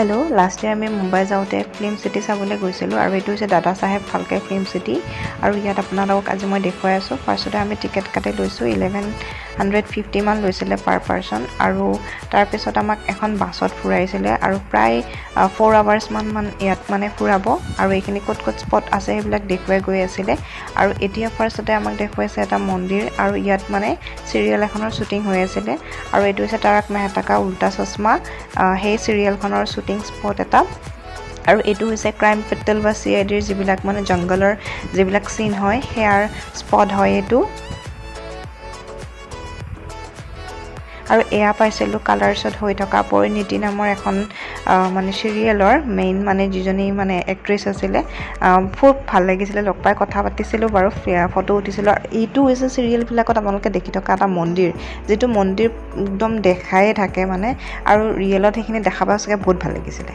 Hello' last year আমি মুম্বাই যাওঁতে film city চাবলৈ গৈছিলোঁ আৰু এইটো হৈছে দাদা চাহেব ফাল্কে ফিল্ম চিটি আৰু ইয়াত আপোনালোকক আজি মই দেখুৱাই আছোঁ। ফাৰ্ষ্টতে আমি টিকেট কাটি লৈছোঁ 1150 মান লৈছিলে পাৰ পাৰ্চন আৰু তাৰপিছত আমাক এখন বাছত ফুৰাইছিলে আৰু প্ৰায় 4 আৱাৰ্ছ মান ইয়াত মানে ফুৰাব আৰু এইখিনি ক'ত ক'ত স্পট আছে সেইবিলাক দেখুৱাই গৈ আছিলে আৰু এতিয়া ফাৰ্ষ্টতে আমাক দেখুৱাইছে এটা মন্দিৰ আৰু ইয়াত মানে চিৰিয়েল এখনৰ শ্বুটিং হৈ আছিলে আৰু এইটো হৈছে তাৰক মেহতা কা উল্টা চশমা সেই চিৰিয়েলখনৰ শ্বুটিং স্পট এটা আৰু এইটো হৈছে ক্ৰাইম পেট্ৰল বা CIDৰ যিবিলাক মানে জংগলৰ যিবিলাক চিন হয় সেয়াৰ স্পট হয় এইটো আৰু এয়া পাইছিলোঁ কালাৰ্ছত হৈ থকা পৰিণীতি নামৰ এখন মানে চিৰিয়েলৰ মেইন মানে যিজনী মানে এক্ট্ৰেছ আছিলে খুব ভাল লাগিছিলে লগ পাই কথা পাতিছিলোঁ বাৰু ফটো উঠিছিলোঁ আৰু এইটো হৈছে চিৰিয়েলবিলাকত আপোনালোকে দেখি থকা এটা মন্দিৰ যিটো মন্দিৰ একদম দেখায়ে থাকে মানে আৰু ৰিয়েলত সেইখিনি দেখা পাই চাগে বহুত ভাল লাগিছিলে।